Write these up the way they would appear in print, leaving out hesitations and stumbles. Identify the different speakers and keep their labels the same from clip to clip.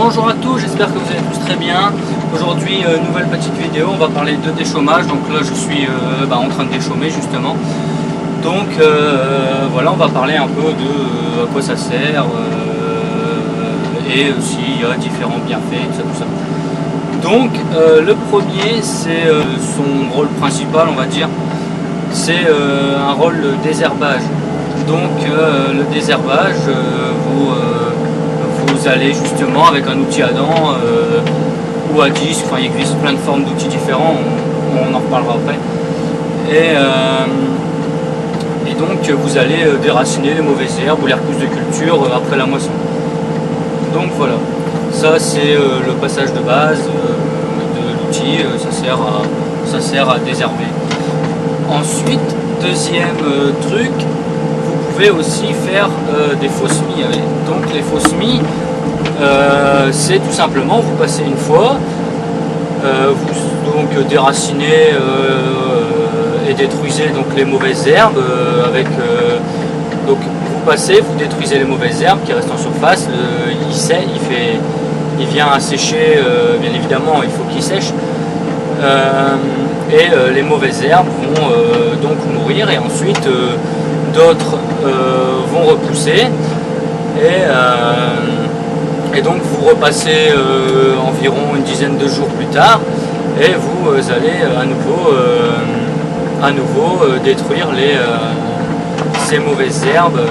Speaker 1: Bonjour à tous, j'espère que vous allez tous très bien. Aujourd'hui, nouvelle petite vidéo, on va parler de déchômage. Donc là, je suis en train de déchômer justement. Donc voilà, on va parler un peu de à quoi ça sert et s'il y a différents bienfaits, tout ça. Donc le premier, c'est son rôle principal, on va dire. C'est un rôle de désherbage. Donc le désherbage, vous allez justement avec un outil à dents ou à disque, enfin il existe plein de formes d'outils différents, on en reparlera après. Et donc vous allez déraciner les mauvaises herbes ou les repousses de culture après la moisson. Donc voilà, ça c'est le passage de base de l'outil, ça sert à désherber. Ensuite, deuxième truc, vous pouvez aussi faire des faux semis avec. Donc les faux semis, c'est tout simplement, vous passez une fois, vous donc déracinez et détruisez donc les mauvaises herbes donc vous passez, vous détruisez les mauvaises herbes qui restent en surface, il vient à sécher, bien évidemment il faut qu'il sèche. Les mauvaises herbes vont donc mourir et ensuite d'autres vont repousser et donc vous repassez environ une dizaine de jours plus tard et vous allez à nouveau détruire ces mauvaises herbes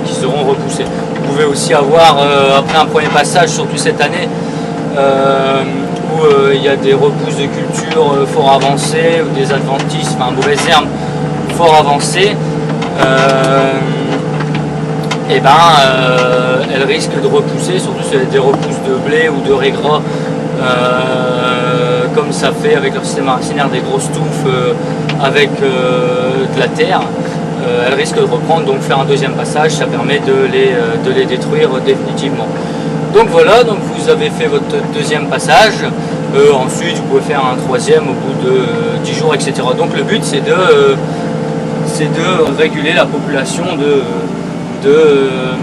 Speaker 1: qui seront repoussées. Vous pouvez aussi avoir après un premier passage, surtout cette année, où il y a des repousses de culture fort avancées ou des adventices, enfin mauvaises herbes fort avancées, elles risquent de repousser, surtout si c'est des repousses de blé ou de riz gras, comme ça fait avec leur système racinaire des grosses touffes avec de la terre. Elles risquent de reprendre, donc faire un deuxième passage, ça permet de les détruire définitivement. Donc voilà, donc vous avez fait votre deuxième passage, ensuite vous pouvez faire un troisième au bout de 10 jours, etc. Donc le but c'est de réguler la population de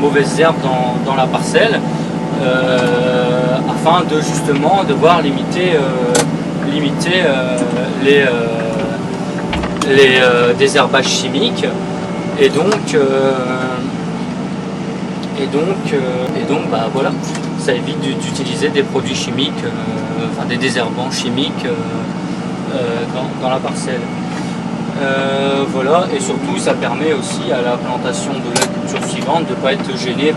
Speaker 1: mauvaises herbes dans la parcelle, afin de justement devoir limiter les désherbages chimiques et donc voilà, ça évite d'utiliser des produits chimiques, des désherbants chimiques dans la parcelle. Voilà, et surtout ça permet aussi à la plantation de la culture suivante de ne pas être gêné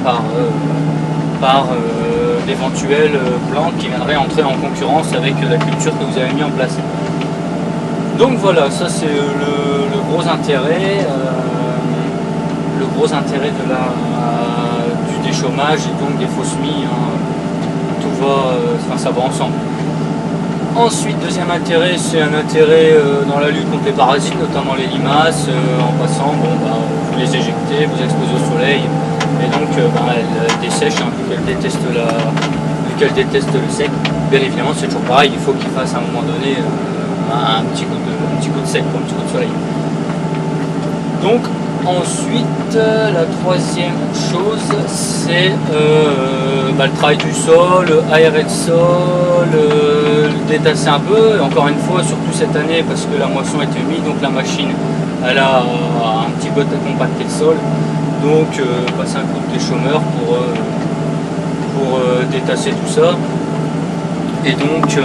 Speaker 1: par d'éventuelles plantes qui viendraient entrer en concurrence avec la culture que vous avez mis en place. Donc voilà, ça c'est le gros intérêt. Le gros intérêt du déchômage et donc des faux semis, ça va ensemble. Ensuite, deuxième intérêt, c'est un intérêt dans la lutte contre les parasites, notamment les limaces. En passant, vous les éjectez, vous exposez au soleil, et donc elles dessèchent, vu qu'elles détestent le sec. Bien évidemment, c'est toujours pareil, il faut qu'ils fassent à un moment donné un petit coup de sec, un petit coup de soleil. Donc ensuite, la troisième chose, c'est le travail du sol, aérer le sol, le détasser un peu. Et encore une fois, surtout cette année, parce que la moisson était humide, donc la machine, elle a un petit peu compacté le sol. Donc passer un coup de déchômeur pour détasser tout ça. Et donc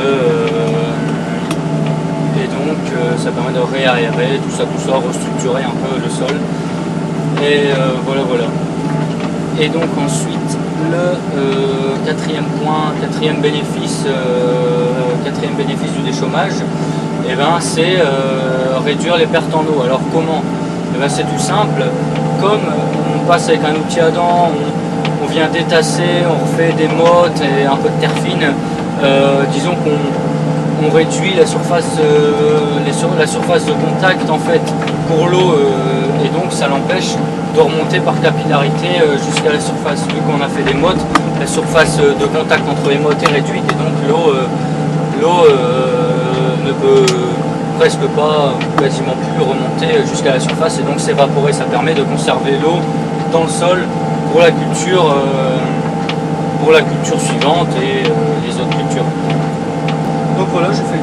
Speaker 1: ça permet de réaérer tout ça, restructurer un peu le sol. Et voilà. Et donc ensuite, le quatrième bénéfice du déchômage, c'est réduire les pertes en eau. Alors comment? C'est tout simple. Comme on passe avec un outil à dents, on vient détasser, on refait des mottes et un peu de terre fine, disons qu'on réduit la surface de contact en fait pour l'eau, et donc ça l'empêche de remonter par capillarité jusqu'à la surface. Vu qu'on a fait des mottes, la surface de contact entre les mottes est réduite et donc l'eau ne peut presque pas, quasiment plus remonter jusqu'à la surface et donc s'évaporer. Ça permet de conserver l'eau dans le sol pour la culture suivante et les autres cultures. Donc voilà, j'ai fait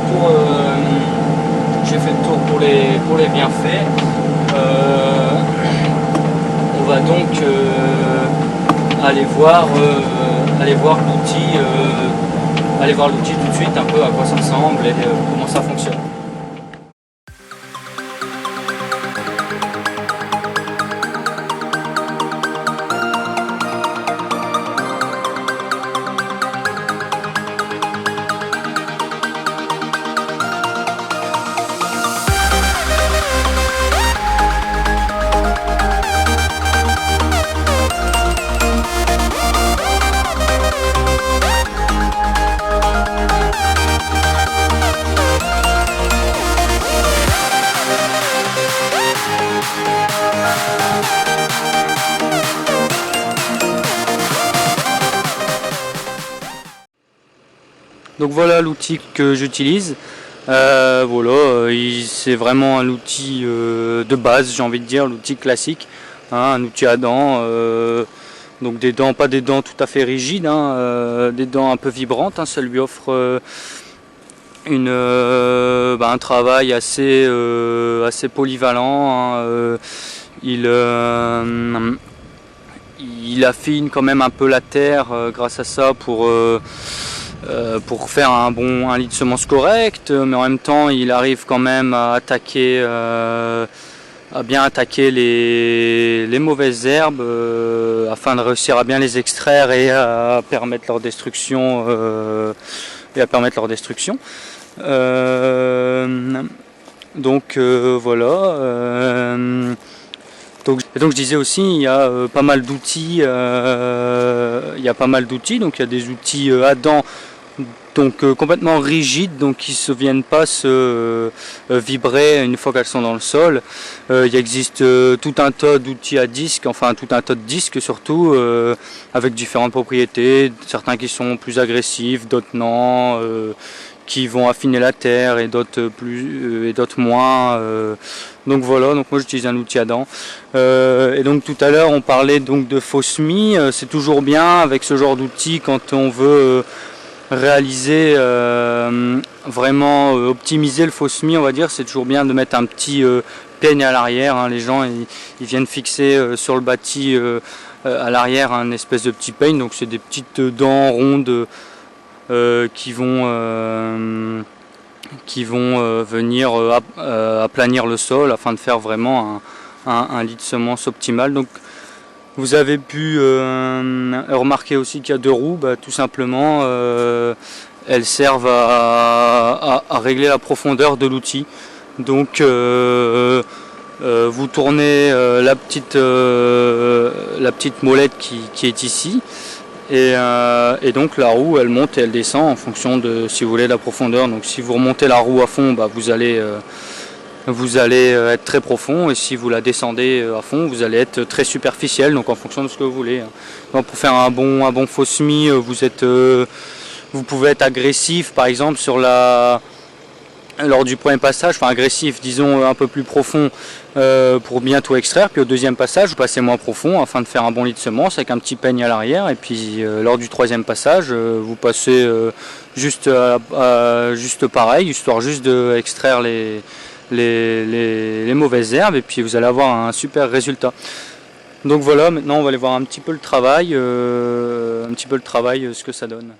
Speaker 1: le tour pour les bienfaits. On va donc aller voir l'outil tout de suite, un peu à quoi ça ressemble et comment ça fonctionne. Donc voilà l'outil que j'utilise. C'est vraiment un outil de base, j'ai envie de dire, l'outil classique, hein, un outil à dents. Donc des dents, pas des dents tout à fait rigides, hein, des dents un peu vibrantes. Hein, ça lui offre un travail assez polyvalent. Hein, il affine quand même un peu la terre grâce à ça pour faire un lit de semences correct, mais en même temps il arrive quand même à bien attaquer les mauvaises herbes afin de réussir à bien les extraire et à permettre leur destruction. Voilà. Donc je disais aussi, il y a pas mal d'outils. Donc il y a des outils à dents, donc complètement rigides, donc qui ne viennent pas se vibrer une fois qu'elles sont dans le sol. Il existe tout un tas d'outils à disques, enfin tout un tas de disques surtout, avec différentes propriétés, certains qui sont plus agressifs, d'autres non, qui vont affiner la terre et d'autres moins. Donc voilà, donc moi j'utilise un outil à dents. Et donc tout à l'heure on parlait donc de faux semis. C'est toujours bien avec ce genre d'outil quand on veut réaliser vraiment optimiser le faux semis, on va dire. C'est toujours bien de mettre un petit peigne à l'arrière. Hein. Les gens ils viennent fixer sur le bâti à l'arrière un espèce de petit peigne. Donc c'est des petites dents rondes qui vont venir aplanir le sol afin de faire vraiment un lit de semences optimal. Donc vous avez pu remarquer aussi qu'il y a deux roues, tout simplement elles servent à régler la profondeur de l'outil. Donc vous tournez la petite molette qui est ici. Et donc la roue elle monte et elle descend en fonction de, si vous voulez, la profondeur. Donc si vous remontez la roue à fond, vous allez être très profond, et si vous la descendez à fond, vous allez être très superficiel, donc en fonction de ce que vous voulez. Donc pour faire un bon faux semis, vous pouvez être agressif par exemple lors du premier passage, enfin agressif, disons un peu plus profond pour bien tout extraire, puis au deuxième passage vous passez moins profond afin de faire un bon lit de semences avec un petit peigne à l'arrière, et puis lors du troisième passage vous passez juste pareil, histoire juste d'extraire les mauvaises herbes, et puis vous allez avoir un super résultat. Donc voilà, maintenant on va aller voir un petit peu le travail, ce que ça donne.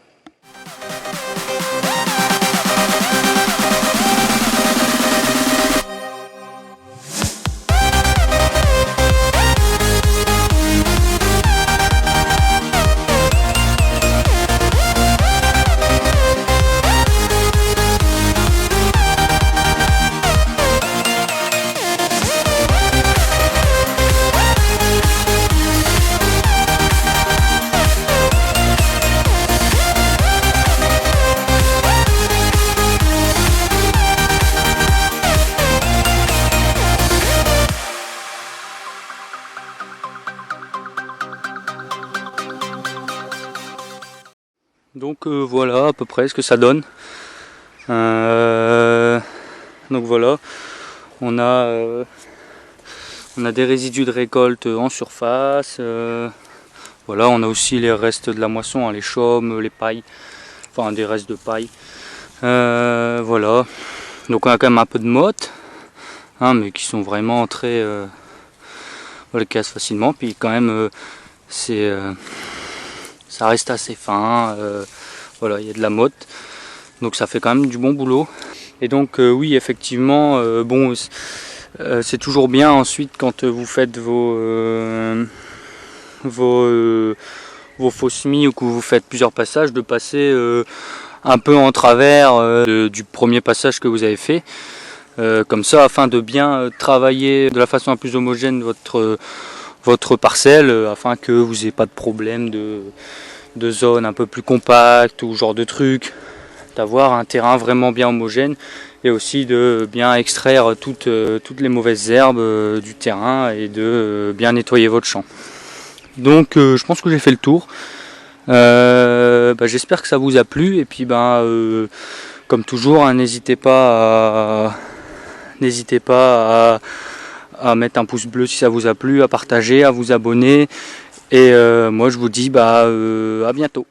Speaker 1: Donc voilà à peu près ce que ça donne. Donc voilà, on a des résidus de récolte en surface, Voilà, on a aussi les restes de la moisson, hein, les chaumes, les pailles, enfin des restes de paille. Voilà, donc on a quand même un peu de mottes, hein, mais qui sont vraiment très... voilà, qui cassent facilement, puis quand même ça reste assez fin, voilà, il y a de la motte, donc ça fait quand même du bon boulot. Et donc oui, effectivement, bon, c'est toujours bien ensuite quand vous faites vos faux semis ou que vous faites plusieurs passages, de passer un peu en travers du premier passage que vous avez fait, comme ça, afin de bien travailler de la façon la plus homogène votre parcelle, afin que vous n'ayez pas de problème de zone un peu plus compacte ou genre de truc, d'avoir un terrain vraiment bien homogène, et aussi de bien extraire toutes les mauvaises herbes du terrain et de bien nettoyer votre champ. Donc je pense que j'ai fait le tour. J'espère que ça vous a plu, et puis comme toujours, hein, n'hésitez pas à mettre un pouce bleu si ça vous a plu, à partager, à vous abonner, et moi je vous dis à bientôt.